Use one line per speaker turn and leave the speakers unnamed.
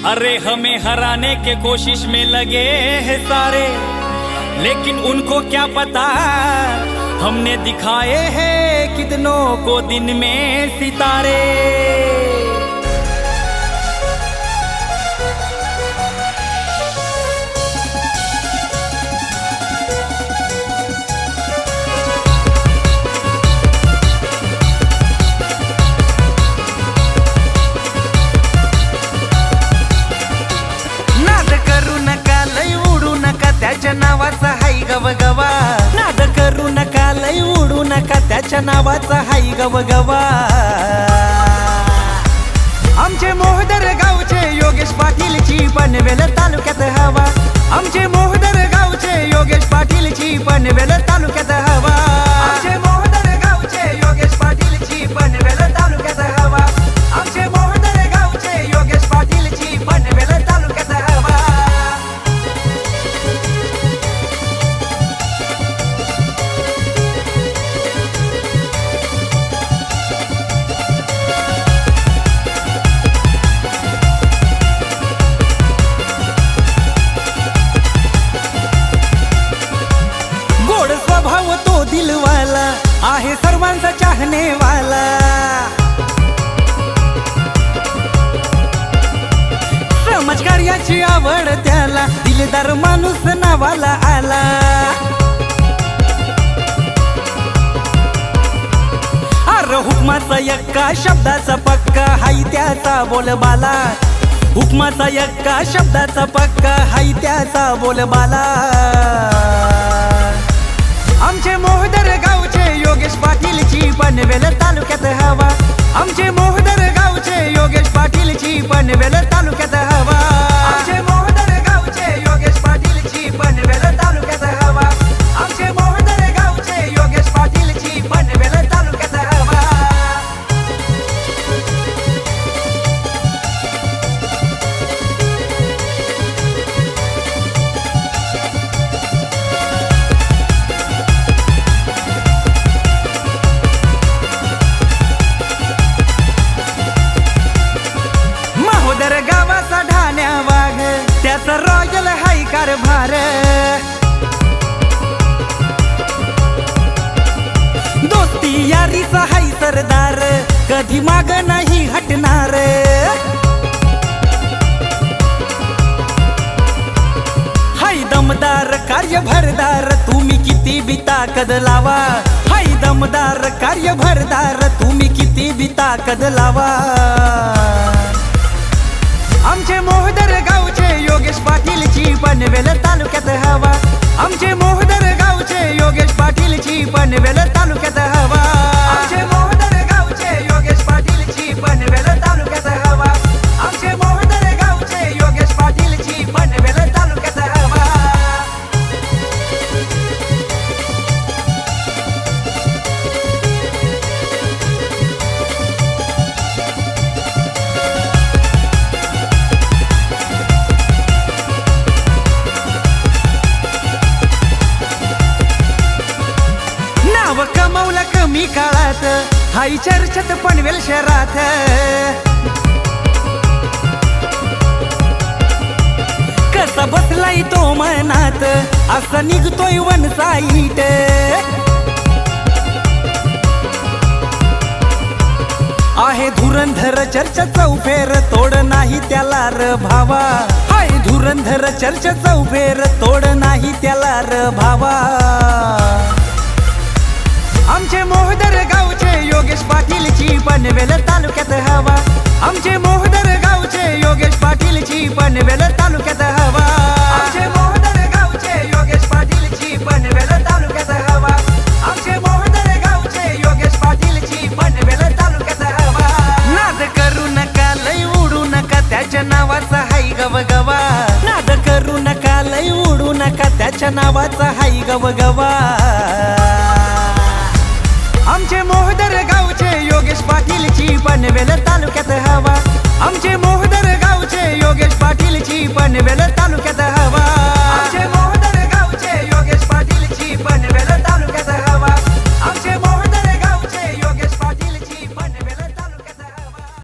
अरे हमें हराने के कोशिश में लगे हैं सारे, लेकिन उनको क्या पता हमने दिखाए हैं कितनों को दिन में सितारे।
त्याच्या नावाचा हाय गवगवा, नाद करू नका लय उडू नका, त्याच्या नावाचा हाय गवगवा। आमचे मोहदर गावचे योगेश पाटीलची पनवेल तालुक्यात हवा, आमचे मोहदर गावचे योगेश पाटीलची पनवेल तालुक्यात हवा, आमचे मोहदर गावचे योगेश पाटीलची पनवेल तालुक्यात हवा, आमचे मोहदर गावचे योगेश पाटीलची पनवेल तालुक्यात हवा। स्वभाव तो दिलवाला आहे, सर्वांचा चाहनेवाला, समाजकार्याची आवड त्याला, दिलदार माणूस नावाला आला। अरे हुकमाचा एक्का शब्दाचा पक्का हाय त्याचा बोलबाला, हुकमाचा एक्का शब्दाचा पक्का हाय त्याचा बोलबाला। आमचे मोहदर गावचे योगेश पाटीलची पनवेल तालुक्यात हवा, आमचे मोहदर गावचे योगेश पाटीलची पनवेल तालुक्यात हवा, आमचे मोहदर गावचे योगेश पाटीलची पनवेल तालुक्यात हवा, आमचे मोहदर गावचे योगेश पाटीलची पनवेल तालुक्यात हवा। गावाचा ढाण्या वाघ त्याचा रॉयल हाय कारभार, दोस्ती यारीचा हाय सरदार, कधी माग नाही हटणार। हाय दमदार कार्यभरदार, तुम्ही किती बी ताकद लावा, हाय दमदार कार्यभरदार, तुम्ही किती बी ताकद लावा। आमचे मोहदर गावचे योगेश पाटीलची पनवेल तालुक्यात हवा, आमचे मोहदर गावचे योगेश पाटीलची पनवेल तालुक्यात हवा, आमचे मोहदर गावचे योगेश पाटीलची पनवेल तालुक्यात हवा, आमचे मोहदर गावचे योगेश पाटीलची पनवेल तालुक्यात हवा। कमावला कमी काळात हाय चर्चेत पनवेल शहरात, कसा बसलाय तो मनात असा निघतोय वन साईट। आहे धुरंधर चर्चा चौफेर तोड नाही त्याला र भावा, हाय धुरंधर चर्चा चौफेर तोड नाही त्याला र भावा। आमचे मोहदर गावचे योगेश पाटीलची पनवेल तालुक्यात हवा, आमचे मोहदर गावचे योगेश पाटीलची पनवेल तालुक्यात हवा, आमचे मोहदर गावचे योगेश पाटीलची पनवेल तालुक्यात हवा, आमचे मोहदर गावचे योगेश पाटीलची पनवेल तालुक्यात हवा। नाद करू नका लय उडू नका, त्याच्या नावाचा हाय गवगवा, नाद करू नका लय उडू नका, त्याच्या नावाचा हाय गवगवा।